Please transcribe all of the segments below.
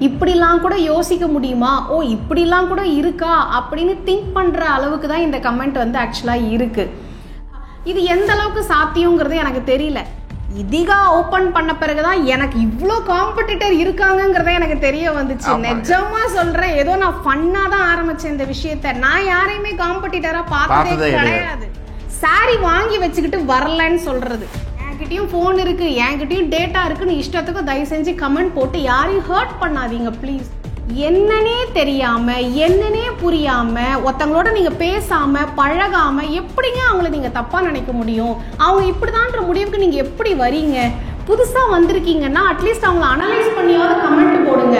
இப்படிலாம் கூட யோசிக்க முடியுமா, ஓ இப்படிலாம் கூட இருக்கா அப்படின்னு திங்க் பண்ணுற அளவுக்கு தான் இந்த கமெண்ட் வந்து ஆக்சுவலாக இருக்குது. இது எந்த அளவுக்கு சாத்தியங்கிறது எனக்கு தெரியல. இதிகா ஓப்பன் பண்ண பிறகுதான் எனக்கு இவ்வளோ காம்படிட்டர் இருக்காங்கிறத எனக்கு தெரிய வந்துச்சு. நிஜமா சொல்றேன், ஏதோ நான் ஃபன்னா தான் ஆரம்பிச்சேன் இந்த விஷயத்த. நான் யாரையுமே காம்படிட்டரா பார்த்ததே கிடையாது. சாரி வாங்கி வச்சுக்கிட்டு வரலன்னு சொல்றது, என்கிட்டயும் ஃபோன் இருக்கு, என்கிட்டயும் டேட்டா இருக்குன்னு இஷ்டத்துக்கு தயவு செஞ்சு கமெண்ட் போட்டு யாரையும் ஹர்ட் பண்ணாதீங்க ப்ளீஸ். என்னன்னே தெரியாம என்னன்னே புரியாம ஒருத்தங்களோட நீங்க பேசாம பழகாம எப்படிங்க அவங்கள நீங்க தப்பா நினைக்க முடியும்? அவங்க இப்படிதான்ற முடிவுக்கு நீங்க எப்படி வரீங்க? புதுசா வந்திருக்கீங்கன்னா அட்லீஸ்ட் அவங்கள அனலைஸ் பண்ணியாவது கமெண்ட் போடுங்க.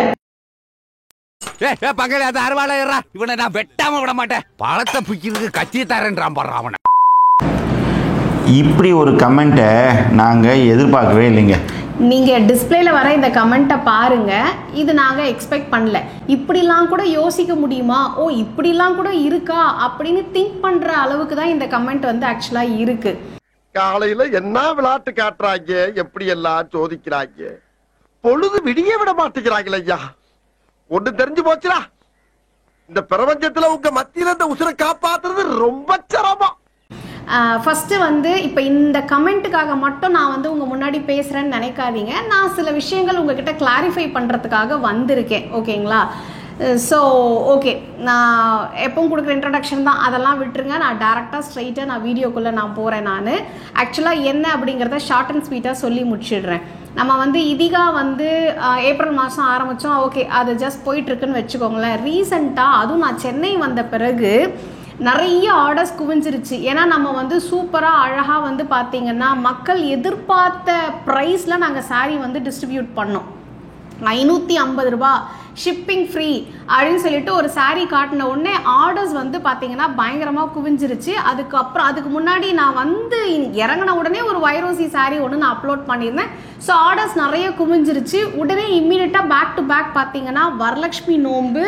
பக்கத்துல அது அறுவாளையறா, இவனை நான் வெட்டாம விட மாட்டேன். பழத்தை பிக்கிறதுக்கு கத்தி தரேன்றான் பாரு அவனை. இப்படி ஒரு கமெண்ட்டை நாங்கள் எதிர்பார்க்கவே இல்லைங்க. நீங்கள் டிஸ்பிளேல வர இந்த கமெண்ட்டை பாருங்க, இது நாங்கள் எக்ஸ்பெக்ட் பண்ணல. இப்படிலாம் கூட யோசிக்க முடியுமா, ஓ இப்படிலாம் கூட இருக்கா அப்படின்னு திங்க் பண்ணுற அளவுக்கு தான் இந்த கமெண்ட் வந்து ஆக்சுவலாக இருக்கு. காலையில என்ன விளையாட்டு காட்டுறாங்க, எப்படி எல்லாம் சோதிக்கிறாங்க, பொழுது விடிய விட மாட்டேங்கிறாங்களே ஐயா. ஒண்ணு தெரிஞ்சு போச்சுடா, இந்த பிரபஞ்சத்துல உங்க மத்தியில இந்த உசுரை காப்பாத்துறது ரொம்ப சிரமம். ஃபஸ்ட்டு வந்து இப்போ இந்த கமெண்ட்டுக்காக மட்டும் நான் வந்து உங்கள் முன்னாடி பேசுகிறேன்னு நினைக்காதீங்க. நான் சில விஷயங்கள் உங்ககிட்ட கிளாரிஃபை பண்ணுறதுக்காக வந்திருக்கேன், ஓகேங்களா? ஸோ ஓகே, நான் எப்பவும் கொடுக்குற இன்ட்ரடக்ஷன் தான், அதெல்லாம் விட்டுருங்க. நான் டேரெக்டாக ஸ்ட்ரைட்டாக நான் வீடியோக்குள்ளே நான் போகிறேன். நான் ஆக்சுவலாக என்ன அப்படிங்கிறத ஷார்ட் அண்ட் ஸ்வீட்டாக சொல்லி முடிச்சிடுறேன். நம்ம வந்து இதிகா வந்து ஏப்ரல் மாதம் ஆரம்பித்தோம், ஓகே அது ஜஸ்ட் போயிட்டுருக்குன்னு வச்சுக்கோங்களேன். ரீசெண்டாக அதுவும் நான் சென்னை வந்த பிறகு நிறைய ஆர்டர்ஸ் குவிஞ்சிருச்சு. ஏன்னா நம்ம வந்து சூப்பராக அழகாக வந்து பார்த்திங்கன்னா மக்கள் எதிர்பார்த்த ப்ரைஸில் நாங்கள் சாரீ வந்து டிஸ்ட்ரிபியூட் பண்ணோம். 550 ரூபா ஷிப்பிங் ஃப்ரீ அப்படின்னு சொல்லிட்டு ஒரு சாரீ காட்டின உடனே ஆர்டர்ஸ் வந்து பார்த்தீங்கன்னா பயங்கரமாக குவிஞ்சிருச்சு. அதுக்கு முன்னாடி நான் வந்து இறங்கின உடனே ஒரு வைரோசி சாரீ ஒன்று நான் அப்லோட் பண்ணியிருந்தேன். ஸோ ஆர்டர்ஸ் நிறைய குவிஞ்சிருச்சு. உடனே இம்மீடியட்டாக பேக் டு பேக் பார்த்தீங்கன்னா வரலட்சுமி நோன்பு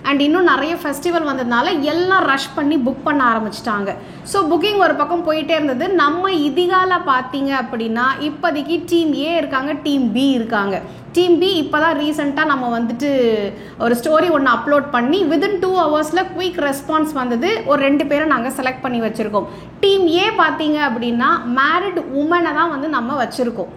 அண்ட் இன்னும் நிறைய ஃபெஸ்டிவல் வந்ததுனால எல்லாம் ரஷ் பண்ணி புக் பண்ண ஆரம்பிச்சிட்டாங்க. ஸோ புக்கிங் ஒரு பக்கம் போயிட்டே இருந்தது. நம்ம இதிகால பார்த்தீங்க அப்படின்னா இப்போதைக்கு டீம் ஏ இருக்காங்க, டீம் பி இருக்காங்க. டீம் பி இப்போ தான் ரீசெண்டாக நம்ம வந்துட்டு ஒரு ஸ்டோரி ஒன்று அப்லோட் பண்ணி வித்தின் 2 ஹவர்ஸில் குயிக் ரெஸ்பான்ஸ் வந்தது. ஒரு 2 பேரை நாங்கள் செலக்ட் பண்ணி வச்சுருக்கோம். டீம் ஏ பார்த்தீங்க அப்படின்னா மேரிட் உமனை தான் வந்து நம்ம வச்சுருக்கோம்.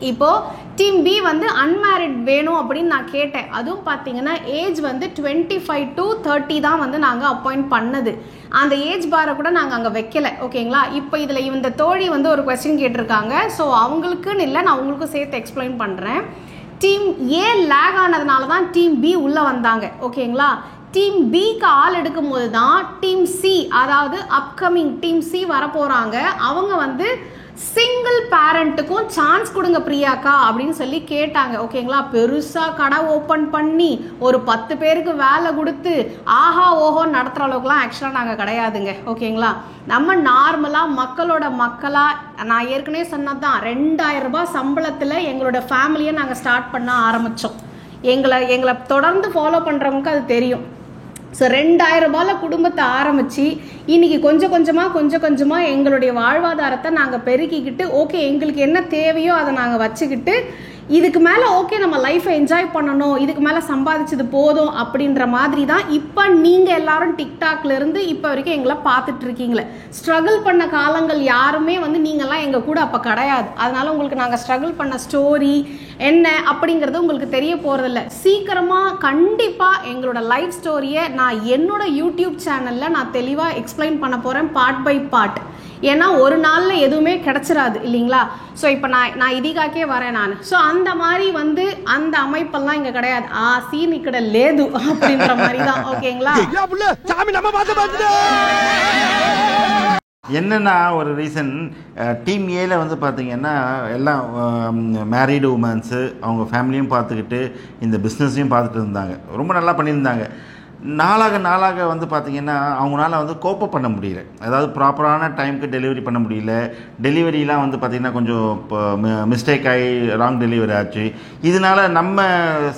இப்போது டீம் பி வந்து அன்மேரிட் வேணும் அப்படின்னு நான் கேட்டேன். அதுவும் பார்த்தீங்கன்னா ஏஜ் வந்து 25 to 30 தான் வந்து நாங்கள் அப்பாயிண்ட் பண்ணது. அந்த ஏஜ் பாரை கூட நாங்கள் அங்கே வைக்கல, ஓகேங்களா? இப்போ இதில் இந்த தோழி வந்து ஒரு கொஸ்டின் கேட்டிருக்காங்க. ஸோ அவங்களுக்குன்னு இல்லை, நான் உங்களுக்கும் சேர்த்து எக்ஸ்பிளைன் பண்ணுறேன். டீம் ஏ லேக் ஆனதுனால தான் டீம் பி உள்ளே வந்தாங்க, ஓகேங்களா? டீம் பிக்கு ஆள் எடுக்கும் போது தான் டீம் சி, அதாவது அப்கமிங் டீம் சி வரப்போகிறாங்க. அவங்க வந்து சிங்கிள் பேரண்ட்டுக்கும் சான்ஸ் கொடுங்க பிரியாக்கா அப்படின்னு சொல்லி கேட்டாங்க, ஓகேங்களா? பெருசாக கடை ஓப்பன் பண்ணி ஒரு 10 பேருக்கு வேலை கொடுத்து ஆஹா ஓஹோ நடத்துகிற அளவுக்குலாம் ஆக்சுவலாக நாங்கள் கிடையாதுங்க, ஓகேங்களா? நம்ம நார்மலாக மக்களாக நான் ஏற்கனவே சொன்னது தான், 2000 ரூபாய் சம்பளத்தில் எங்களோட ஃபேமிலியை நாங்கள் ஸ்டார்ட் பண்ண ஆரம்பித்தோம். எங்களை தொடர்ந்து ஃபாலோ பண்ணுறவங்களுக்கு அது தெரியும். ஸோ 2000 ரூபாயில் குடும்பத்தை ஆரம்பித்து இன்றைக்கி கொஞ்சம் கொஞ்சமாக எங்களுடைய வாழ்வாதாரத்தை நாங்கள் பெருக்கிக்கிட்டு ஓகே எங்களுக்கு என்ன தேவையோ அதை நாங்கள் வச்சுக்கிட்டு இதுக்கு மேலே ஓகே நம்ம லைஃப்பை என்ஜாய் பண்ணணும், இதுக்கு மேலே சம்பாதிச்சது போதும் அப்படின்ற மாதிரி தான் இப்போ நீங்கள் எல்லாரும் டிக்டாக்லேருந்து இப்போ வரைக்கும் எங்களை பார்த்துட்ருக்கீங்களே. ஸ்ட்ரகிள் பண்ண காலங்கள் யாருமே வந்து நீங்கள்லாம் எங்கள் கூட அப்போ கிடையாது. அதனால் உங்களுக்கு நாங்கள் ஸ்ட்ரகிள் பண்ண ஸ்டோரி என்ன அப்படிங்கிறது உங்களுக்கு தெரிய போகிறதில்ல. சீக்கிரமாக கண்டிப்பாக எங்களோட லைஃப் ஸ்டோரியை நான் என்னோட யூடியூப் சேனலில் நான் தெளிவாக எக்ஸ்பிளைன் பண்ண போகிறேன், பார்ட் பை பார்ட். ஏன்னா ஒரு நாளில் எதுவுமே கிடச்சிடாது இல்லைங்களா? ஸோ இப்போ நான் இதிகாக்கே வரேன் நான். ஸோ அந்த மாதிரி வந்து அந்த அமைப்பெல்லாம் இங்கே கிடையாது. சீன் இக்கட லேது அப்படின்ற மாதிரி தான், ஓகேங்களா? என்னென்னா ஒரு ரீசன், டீம் ஏல வந்து பார்த்திங்கன்னா எல்லாம் மேரீடு உமன்ஸு, அவங்க ஃபேமிலியும் பார்த்துக்கிட்டு இந்த பிஸ்னஸையும் பார்த்துட்டு இருந்தாங்க. ரொம்ப நல்லா பண்ணியிருந்தாங்க. நாளாக வந்து பார்த்திங்கன்னா அவங்களால வந்து கோப்பப் பண்ண முடியல. அதாவது ப்ராப்பரான டைமுக்கு டெலிவரி பண்ண முடியல. டெலிவரிலாம் வந்து பார்த்திங்கன்னா கொஞ்சம் மிஸ்டேக் ஆகி ராங் டெலிவரி ஆச்சு. இதனால் நம்ம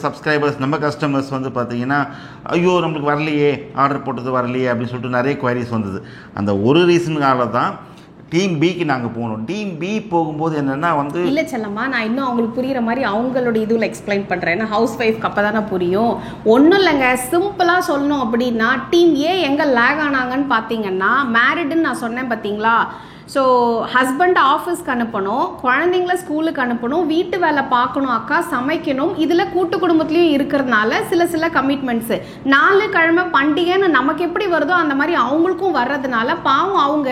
சப்ஸ்கிரைபர்ஸ், நம்ம கஸ்டமர்ஸ் வந்து பார்த்திங்கன்னா ஐயோ நம்மளுக்கு வரலையே, ஆர்டர் போட்டது வரலையே அப்படின்னு சொல்லிட்டு நிறைய குவைரிஸ் வந்தது. அந்த ஒரு ரீசனுக்காக தான் டீம் பிக்கு நாங்கள் போகணும். டீம் பி போகும்போது என்னென்னா வந்து இல்லை செல்லம்மா, நான் இன்னும் அவங்களுக்கு புரிகிற மாதிரி அவங்களோட இதில் எக்ஸ்பிளைன் பண்ணுறேன். ஏன்னா ஹவுஸ் ஒய்ஃப்க்கு அப்போ தானே புரியும். ஒன்றும் இல்லைங்க, சிம்பிளாக சொல்லணும் அப்படின்னா டீம் ஏ எங்கே லேக் ஆனாங்கன்னு பார்த்தீங்கன்னா, மேரிடுன்னு நான் சொன்னேன் பார்த்தீங்களா. ஸோ ஹஸ்பண்ட் ஆஃபீஸ்க்கு அனுப்பணும், குழந்தைங்கள ஸ்கூலுக்கு அனுப்பணும், வீட்டு வேலை பார்க்கணும், அக்கா சமைக்கணும், இதில் கூட்டு குடும்பத்துலேயும் இருக்கிறதுனால சில கமிட்மெண்ட்ஸு. 4 கிழமை பண்டிகைன்னு நமக்கு எப்படி வருதோ அந்த மாதிரி அவங்களுக்கும் வர்றதுனால பாவம் அவங்க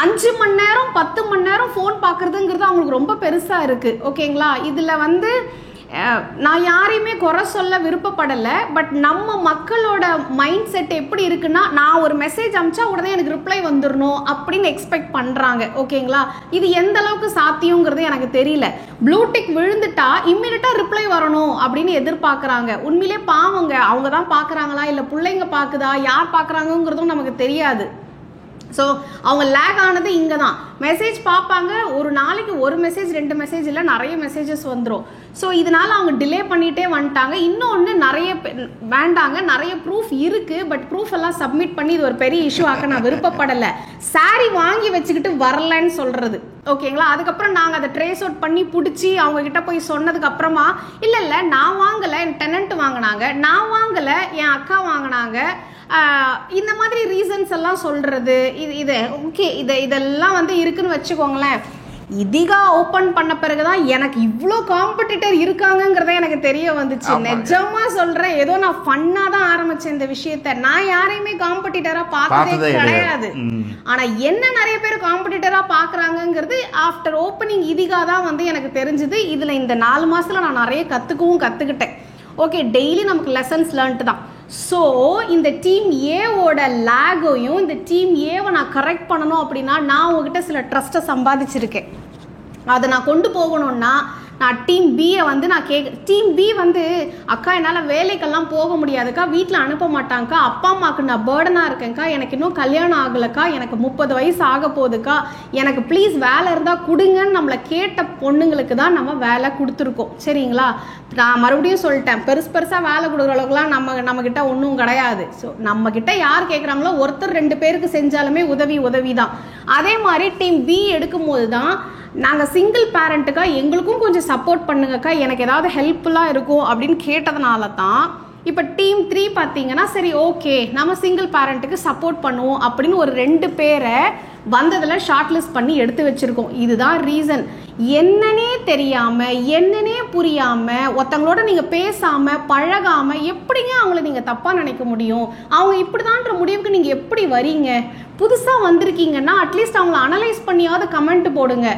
5 மணி நேரம் 10 மணி நேரம் ஃபோன் பார்க்குறதுங்கிறது அவங்களுக்கு ரொம்ப பெருசாக இருக்குது. ஓகேங்களா. இதில் வந்து நான் யாரையுமே குறை சொல்ல விருப்பப்படலை. பட் நம்ம மக்களோட மைண்ட் செட் எப்படி இருக்குன்னா, நான் ஒரு மெசேஜ் அனுப்பிச்சா உடனே எனக்கு ரிப்ளை வந்துடணும் அப்படின்னு எக்ஸ்பெக்ட் பண்ணுறாங்க. ஓகேங்களா. இது எந்த அளவுக்கு சாத்தியங்கிறது எனக்கு தெரியல. ப்ளூடிக் விழுந்துட்டா இம்மிடியட்டாக ரிப்ளை வரணும் அப்படின்னு எதிர்பார்க்குறாங்க. உண்மையிலே பாவங்க, அவங்க தான் பார்க்குறாங்களா இல்லை பிள்ளைங்க பார்க்குதா, யார் பார்க்குறாங்கங்கிறதும் நமக்கு தெரியாது. ஸோ அவங்க லேக் ஆனது இங்கே தான். மெசேஜ் பார்ப்பாங்க, ஒரு நாளைக்கு ஒரு மெசேஜ் 2 மெசேஜ் இல்லை, நிறைய மெசேஜஸ் வந்துடும். ஸோ இதனால் அவங்க டிலே பண்ணிகிட்டே வந்துட்டாங்க. இன்னொன்று நிறைய வேண்டாங்க, நிறைய ப்ரூஃப் இருக்குது. பட் ப்ரூஃப் எல்லாம் சப்மிட் பண்ணி இது ஒரு பெரிய இஷ்யூ ஆக்க நான் விருப்பப்படலை. சாரி வாங்கி வச்சுக்கிட்டு வரலன்னு சொல்கிறது. ஓகேங்களா. அதுக்கப்புறம் நாங்கள் அதை ட்ரேஸ் அவுட் பண்ணி பிடிச்சி அவங்கக்கிட்ட போய் சொன்னதுக்கு அப்புறமா இல்லை நான் வாங்கலை, என் டெனண்ட் வாங்கினாங்க, நான் வாங்கலை, என் அக்கா வாங்கினாங்க, இந்த மாதிரி ரீசன்ஸ் எல்லாம் சொல்கிறது. இது ஓகே, இதெல்லாம் வந்து இருக்குன்னு வச்சுக்கோங்களேன். இதிகா ஓப்பன் பண்ண பிறகுதான் எனக்கு இவ்வளோ காம்படிட்டர் இருக்காங்கிறத எனக்கு தெரிய வந்துச்சு. நிஜமா சொல்றேன், ஏதோ நான் ஃபன்னா தான் ஆரம்பிச்சேன் இந்த விஷயத்த. நான் யாரையுமே காம்படிட்டரா பார்த்ததே கிடையாது. ஆனா என்ன நிறைய பேர் காம்படிட்டரா பாக்குறாங்கிறது ஆஃப்டர் ஓப்பனிங் இதிகா தான் வந்து எனக்கு தெரிஞ்சது. இதுல இந்த 4 மாசத்துல நான் நிறைய கத்துக்கிட்டேன். ஓகே, டெய்லி நமக்கு லெசன்ஸ் லேர்ன்ட்டு தான். ஸோ இந்த டீம் ஏவோட லேகையும் இந்த டீம் ஏவை நான் கரெக்ட் பண்ணணும் அப்படின்னா நான் உங்ககிட்ட சில ட்ரஸ்ட்டை சம்பாதிச்சிருக்கேன். அதை நான் கொண்டு போகணும்னா நான் டீம் பியை வந்து நான் டீம் பி வந்து அக்கா என்னால் வேலைக்கெல்லாம் போக முடியாதுக்கா, வீட்டில் அனுப்ப மாட்டாங்கக்கா, அப்பா அம்மாவுக்கு நான் பேர்டனாக இருக்கேன்க்கா, எனக்கு இன்னும் கல்யாணம் ஆகலைக்கா, எனக்கு 30 வயசு ஆக போகுதுக்கா, எனக்கு ப்ளீஸ் வேலை இருந்தால் கொடுங்கன்னு நம்மளை கேட்ட பொண்ணுங்களுக்கு தான் நம்ம வேலை கொடுத்துருக்கோம். சரிங்களா. நான் மறுபடியும் சொல்லிட்டேன், பெருசாக வேலை கொடுக்குற அளவுக்குலாம் நம்மக்கிட்ட ஒன்றும் கிடையாது. ஸோ நம்மக்கிட்ட யார் கேட்குறாங்களோ ஒருத்தர் 2 பேருக்கு செஞ்சாலுமே உதவி தான். அதே மாதிரி டீம் பி எடுக்கும் போது தான் நாங்கள் சிங்கிள் பேரண்ட்டுக்கா எங்களுக்கும் கொஞ்சம் சப்போர்ட் பண்ணுங்கக்கா, எனக்கு ஏதாவது ஹெல்ப்ஃபுல்லாக இருக்கும் அப்படின்னு கேட்டதுனால தான் இப்போ டீம் 3 பார்த்தீங்கன்னா சரி ஓகே நம்ம சிங்கிள் பேரண்ட்டுக்கு சப்போர்ட் பண்ணுவோம் அப்படின்னு ஒரு 2 பேரை வந்ததில் ஷார்ட் லிஸ்ட் பண்ணி எடுத்து வச்சுருக்கோம். இதுதான் ரீசன். என்னன்னே தெரியாமல் என்னன்னே புரியாமல் ஒருத்தங்களோட நீங்கள் பேசாமல் பழகாமல் எப்படிங்க அவங்கள நீங்கள் தப்பாக நினைக்க முடியும்? அவங்க இப்படி தான்ற முடிவுக்கு நீங்கள் எப்படி வரீங்க? புதுசாக வந்திருக்கீங்கன்னா அட்லீஸ்ட் அவங்கள அனலைஸ் பண்ணியாவது கமெண்ட் போடுங்க.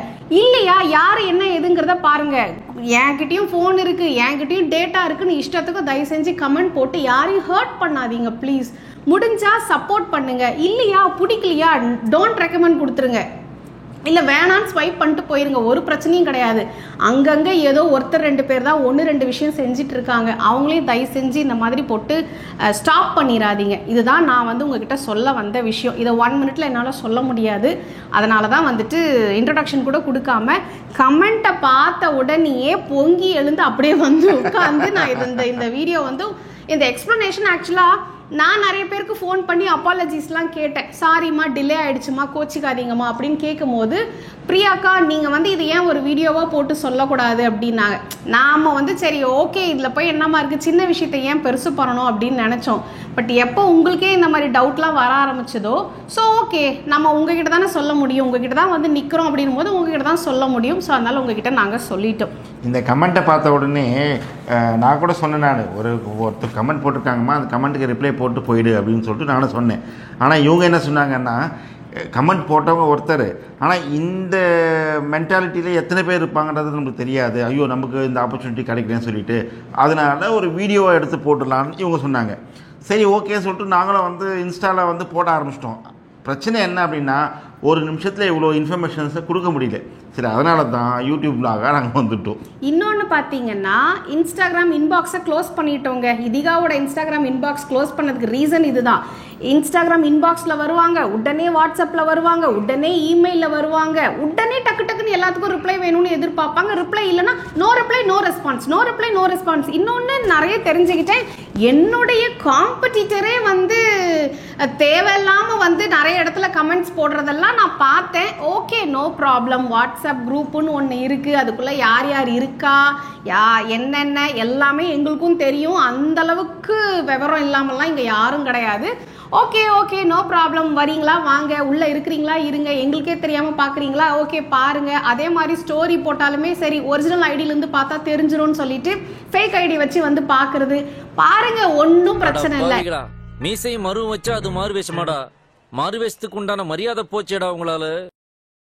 இல்லையா யார் என்ன எதுங்கிறத பாருங்கள். என்கிட்டயும் ஃபோன் இருக்குது, என்கிட்டயும் டேட்டா இருக்குன்னு இஷ்டத்துக்கு தயவு செஞ்சு கமெண்ட் போட்டு யாரையும் ஹர்ட் பண்ணாதீங்க ப்ளீஸ். முடிஞ்சா சப்போர்ட் பண்ணுங்க, இல்லையா பிடிக்கலையா டோன்ட் ரெக்கமெண்ட் கொடுத்துருங்க, இல்லை வேணான்னு ஸ்வைப் பண்ணிட்டு போயிருங்க, ஒரு பிரச்சனையும் கிடையாது. அங்கங்கே ஏதோ ஒருத்தர் 2 பேர் தான் 1-2 விஷயம் செஞ்சுட்டு இருக்காங்க. அவங்களையும் தயவு செஞ்சு இந்த மாதிரி போட்டு ஸ்டாப் பண்ணிடாதீங்க. இதுதான் நான் வந்து உங்ககிட்ட சொல்ல வந்த விஷயம். இதை 1 மினிட்ல என்னால் சொல்ல முடியாது. அதனால தான் வந்துட்டு இன்ட்ரடக்ஷன் கூட கொடுக்காம கமெண்ட்டை பார்த்த உடனேயே பொங்கி எழுந்து அப்படியே வந்து உட்காந்து நான் இந்த வீடியோ வந்து இந்த எக்ஸ்ப்ளனேஷன் ஆக்சுவலாக நான் நிறைய பேருக்கு ஃபோன் பண்ணி அப்பாலஜிஸ்லாம் கேட்டேன். சாரிம்மா டிலே ஆகிடுச்சுமா கோச்சிக்காதீங்கம்மா அப்படின்னு கேட்கும்போது பிரியாக்கா நீங்கள் வந்து இது ஏன் ஒரு வீடியோவாக போட்டு சொல்லக்கூடாது அப்படின்னாங்க. நாம் வந்து சரி ஓகே இதில் போய் என்னமா இருக்குது, சின்ன விஷயத்தை ஏன் பெருசு பண்ணணும் அப்படின்னு நினச்சோம். பட் எப்போ உங்களுக்கே இந்த மாதிரி டவுட்லாம் வர ஆரம்பிச்சதோ ஸோ ஓகே நம்ம உங்ககிட்ட தானே சொல்ல முடியும், உங்ககிட்ட தான் வந்து நிற்கிறோம் அப்படின் போது உங்ககிட்ட தான் சொல்ல முடியும். ஸோ அதனால் உங்ககிட்ட நாங்கள் சொல்லிட்டோம். இந்த கமெண்ட்டை பார்த்த உடனே நான் கூட சொன்னேன், நான் ஒருத்தர் கமெண்ட் போட்டிருக்காங்கம்மா அந்த கமெண்ட்டுக்கு ரிப்ளை போட்டு போயிடு அப்படின்னு சொல்லிட்டு நானும் சொன்னேன். ஆனால் இவங்க என்ன சொன்னாங்கன்னா கமெண்ட் போட்டவங்க ஒருத்தர், ஆனால் இந்த மென்டாலிட்டியில் எத்தனை பேர் இருப்பாங்கன்றது நமக்கு தெரியாது, ஐயோ நமக்கு இந்த ஆப்பர்ச்சுனிட்டி கிடைக்கலன்னு சொல்லிட்டு அதனால ஒரு வீடியோவை எடுத்து போட்டுடலான்னு இவங்க சொன்னாங்க. சரி ஓகே சொல்லிட்டு நாங்களும் வந்து இன்ஸ்டாவில் வந்து போட ஆரம்பிச்சிட்டோம். பிரச்சனை என்ன அப்படின்னா ஒரு நிமிஷத்தில் இவ்வளோ இன்ஃபர்மேஷன்ஸை கொடுக்க முடியல. சரி, அதனால தான் யூடியூப் vlog-ஆ நாங்கள் வந்துட்டோம். இன்னொன்று பார்த்தீங்கன்னா இன்ஸ்டாகிராம் இன்பாக்ஸை க்ளோஸ் பண்ணிட்டோங்க. இதிகாவோட இன்ஸ்டாகிராம் இன்பாக்ஸ் க்ளோஸ் பண்ணதுக்கு ரீசன் இதுதான். இன்ஸ்டாகிராம் இன்பாக்ஸில் வருவாங்க, உடனே வாட்ஸ்அப்பில் வருவாங்க, உடனே இமெயிலில் வருவாங்க, உடனே டக்கு டக்குன்னு எல்லாத்துக்கும் ரிப்ளை வேணும்னு எதிர்பார்ப்பாங்க. ரிப்ளை இல்லைன்னா no reply no response, no reply no response. இன்னொன்று நிறைய தெரிஞ்சுக்கிட்டேன், என்னுடைய காம்படிட்டரே வந்து தேவையில்லாமல் வந்து நிறைய இடத்துல கமெண்ட்ஸ் போடுறதெல்லாம் நான் பார்த்தேன். Okay, no problem. வாட்ஸ்அப் குரூப்புன்னு ஒன்று இருக்குது, அதுக்குள்ளே யார் யார் இருக்கா, என்னென்ன எல்லாமே எங்களுக்கும் தெரியும். அந்தளவுக்கு விவரம் இல்லாமல்லாம் இங்கே யாரும் கிடையாது. Okay okay, no problem. வரீங்களா வாங்க, உள்ளே இருக்கிறீங்களா இருங்க, எங்களுக்கே தெரியாமல் பார்க்குறீங்களா ஓகே பாருங்கள். அதே மாதிரி ஸ்டோரி போட்டாலுமே சரி, ஒரிஜினல் ஐடியிலேருந்து பார்த்தா தெரிஞ்சிரும்னு சொல்லிட்டு ஃபேக் ஐடி வச்சு வந்து பார்க்குறது. பாருங்க, ஒன்றும் பிரச்சனை இல்லை. மீசை மறு வச்சா அது மாறு வேஷமாடா, மாறு வேஷத்துக்கு உண்டான மரியாதை போச்சேடா உங்களால.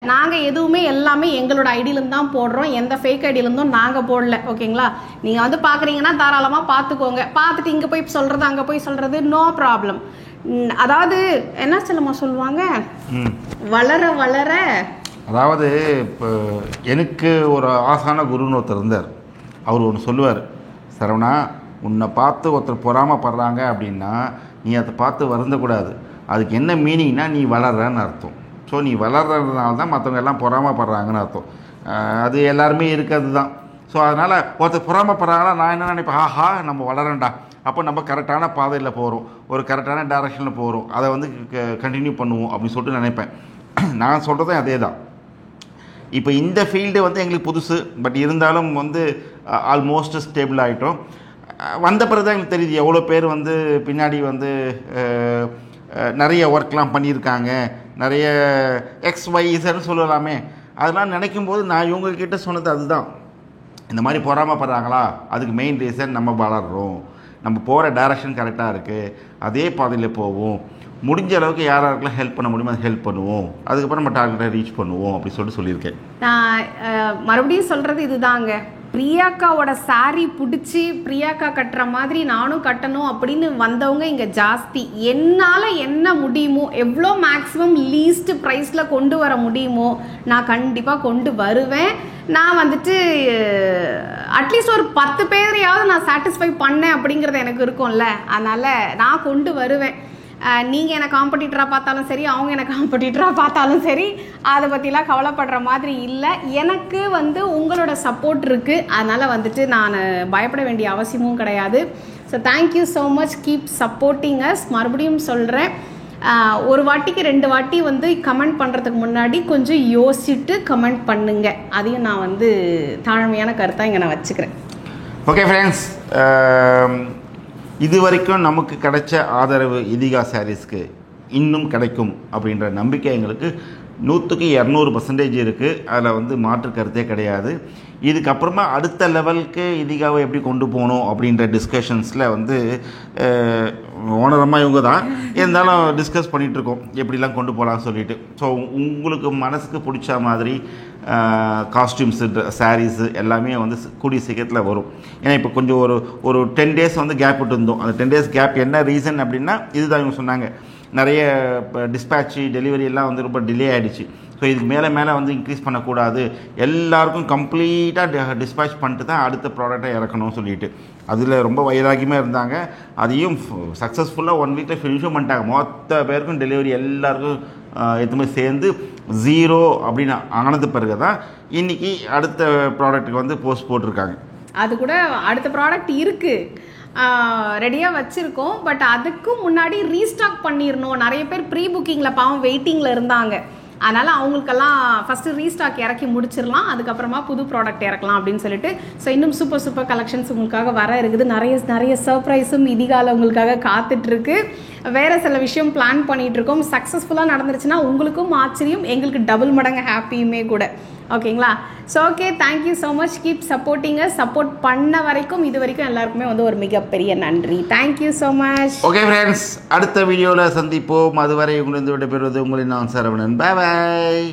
நாங்கள் எதுவுமே எல்லாமே எங்களோட ஐடியிலேருந்து தான் போடுறோம், எந்த ஃபேக் ஐடியிலேருந்தும் நாங்கள் போடல. ஓகேங்களா, நீங்கள் வந்து பார்க்குறீங்கன்னா தாராளமாக பார்த்துக்கோங்க. பார்த்துட்டு இங்கே போய் சொல்கிறது அங்கே போய் சொல்கிறது நோ ப்ராப்ளம். அதாவது என்ன செல்லமா சொல்லுவாங்க, வளர வளர, அதாவது இப்போ எனக்கு ஒரு ஆசான குருன்னு ஒருத்தர் இருந்தார். அவர் ஒன்று சொல்லுவார், சரவணா, உன்னை பார்த்து ஒருத்தர் பொறாமப்படுறாங்க அப்படின்னா நீ அதை பார்த்து வருந்தக்கூடாது. அதுக்கு என்ன மீனிங்னா நீ வளர்றன்னு அர்த்தம். ஸோ நீ வளர்றதுனால தான் மற்றவங்க எல்லாம் பொறாமப்படுறாங்கன்னு அர்த்தம். அது எல்லாருமே இருக்கிறது தான். ஸோ அதனால் ஒருத்தர் பொறாமப்படுறாங்கன்னா நான் என்ன நினைப்பேன், ஆஹா நம்ம வளரண்டா, அப்போ நம்ம கரெக்டான பாதையில் போகிறோம், ஒரு கரெக்டான டைரக்ஷனில் போகிறோம், அதை வந்து கண்டினியூ பண்ணுவோம் அப்படின்னு சொல்லிட்டு நினைப்பேன். நான் சொல்கிறதும் அதே தான். இப்போ இந்த ஃபீல்டு வந்து எங்களுக்கு புதுசு, பட் இருந்தாலும் வந்து ஆல்மோஸ்ட் ஸ்டேபிள் ஆகிட்டோம். வந்த பிறகு தான் எங்களுக்கு தெரியுது எவ்வளோ பேர் வந்து பின்னாடி வந்து நிறைய ஒர்க்லாம் பண்ணியிருக்காங்க, நிறைய XYZன்னு சொல்லலாமே. அதெல்லாம் நினைக்கும் போது நான் இவங்கக்கிட்ட சொன்னது அதுதான், இந்த மாதிரி பொறாமப்படுறாங்களா, அதுக்கு மெயின் ரீசன் நம்ம வளர்கிறோம், நம்ம போகிற டைரக்ஷன் கரெக்டாக இருக்குது, அதே பாதையில் போவோம், முடிஞ்ச அளவுக்கு யார் யாருக்கெல்லாம் ஹெல்ப் பண்ண முடியுமோ அதை ஹெல்ப் பண்ணுவோம், அதுக்கப்புறம் நம்ம டார்கெட்டை ரீச் பண்ணுவோம் அப்படி சொல்லியிருக்கேன். நான் மறுபடியும் சொல்கிறது இதுதாங்க, பிரியாக்காவோட சாரீ பிடிச்சி பிரியாக்கா கட்டுற மாதிரி நானும் கட்டணும் அப்படின்னு வந்தவங்க இங்கே ஜாஸ்தி. என்னால் என்ன முடியுமோ, எவ்வளோ மேக்ஸிமம் லீஸ்ட் ப்ரைஸில் கொண்டு வர முடியுமோ நான் கண்டிப்பாக கொண்டு வருவேன். நான் வந்துட்டு அட்லீஸ்ட் ஒரு 10 பேரையாவது நான் சாட்டிஸ்ஃபை பண்ணேன் அப்படிங்கிறது எனக்கு இருக்கும்ல, அதனால் நான் கொண்டு வருவேன். நீங்கள் என்னை காம்படிட்டராக பார்த்தாலும் சரி, அவங்க என்னை காம்படிட்டராக பார்த்தாலும் சரி, அதை பற்றிலாம் கவலைப்படுற மாதிரி இல்லை. எனக்கு வந்து உங்களோட சப்போர்ட் இருக்குது, அதனால் வந்துட்டு நான் பயப்பட வேண்டிய அவசியமும் கிடையாது. So thank you so much, keep supporting us. மறுபடியும் சொல்கிறேன், ஒரு வாட்டிக்கு 2 வாட்டி வந்து கமெண்ட் பண்ணுறதுக்கு முன்னாடி கொஞ்சம் யோசிச்சுட்டு கமெண்ட் பண்ணுங்க. அதையும் நான் வந்து தாழ்மையான கருத்தாக இங்கே நான் வச்சுக்கிறேன். ஓகே ஃப்ரெண்ட்ஸ், இது வரைக்கும் நமக்கு கிடைச்ச ஆதரவு இதிகா சாரீஸ்க்கு இன்னும் கிடைக்கும் அப்படின்ற நம்பிக்கை எங்களுக்கு 100க்கு 200% இருக்குது. அதில் வந்து மாற்று கருத்தே கிடையாது. இதுக்கப்புறமா அடுத்த லெவலுக்கு இதிகாவை எப்படி கொண்டு போகணும் அப்படின்ற டிஸ்கஷன்ஸில் வந்து ஓனரமாக இவங்க தான் இருந்தாலும் டிஸ்கஸ் பண்ணிகிட்ருக்கோம், எப்படிலாம் கொண்டு போகலான்னு சொல்லிட்டு. ஸோ உங்களுக்கு மனசுக்கு பிடிச்ச மாதிரி காஸ்டியூம்ஸு, சாரீஸு எல்லாமே வந்து கூடிய சீக்கிரத்தில் வரும். ஏன்னா இப்போ கொஞ்சம் ஒரு 10 டேஸ் வந்து கேப் விட்டு இருந்தோம். அந்த 10 டேஸ் கேப் என்ன ரீசன் அப்படின்னா இதுதான் இவங்க சொன்னாங்க, நிறைய டிஸ்பேட்சு டெலிவரி எல்லாம் வந்து ரொம்ப டிலே ஆகிடுச்சு. ஸோ இதுக்கு மேலே வந்து இன்க்ரீஸ் பண்ணக்கூடாது, எல்லாருக்கும் கம்ப்ளீட்டாக டிஸ்பேட்ச் பண்ணிட்டு தான் அடுத்த ப்ராடக்டை இறக்கணும்னு சொல்லிட்டு அதில் ரொம்ப வைராகியமாக இருந்தாங்க. அதையும் சக்ஸஸ்ஃபுல்லாக 1 வீக்கில் ஃபினிஷும் பண்ணிட்டாங்க. மொத்த பேருக்கும் டெலிவரி எல்லாருக்கும் எதுவுமே சேர்ந்து 0 அப்படின்னு ஆனது பிறகு தான் இன்றைக்கி அடுத்த ப்ராடக்ட்டுக்கு வந்து போஸ்ட் போட்டிருக்காங்க. அது கூட அடுத்த ப்ராடக்ட் இருக்குது, ரெடியாக வச்சுருக்கோம். பட் அதுக்கும் முன்னாடி ரீஸ்டாக் பண்ணிடணும். நிறைய பேர் ப்ரீ புக்கிங்கில் பாவம் வெயிட்டிங்கில் இருந்தாங்க. அதனால் அவங்களுக்கெல்லாம் ஃபஸ்ட்டு ரீஸ்டாக் இறக்கி முடிச்சிடலாம், அதுக்கப்புறமா புது ப்ராடக்ட் இறக்கலாம் அப்படின்னு சொல்லிட்டு. ஸோ இன்னும் சூப்பர் கலெக்ஷன்ஸ் உங்களுக்காக வர இருக்குது. நிறைய சர்ப்ரைஸும் இதிகால உங்களுக்காக காத்துட்ருக்கு. வேறு சில விஷயம் பிளான் பண்ணிகிட்ருக்கோம். சக்ஸஸ்ஃபுல்லாக நடந்துருச்சுன்னா உங்களுக்கும் ஆச்சரியம், எங்களுக்கு டபுள் மடங்கு ஹாப்பியுமே கூட. ஓகேங்களா? So okay, thank you so much, keep சப்போர்ட்டிங்க. சப்போர்ட் பண்ண வரைக்கும் இது வரைக்கும் எல்லாருக்குமே வந்து ஒரு மிகப்பெரிய நன்றி. Thank you so much. Okay friends, அடுத்த வீடியோவில் சந்திப்போம். அதுவரை உங்களிருந்து விடைபெறுவது உங்களின் நான் சரவணன். பாய் பாய்.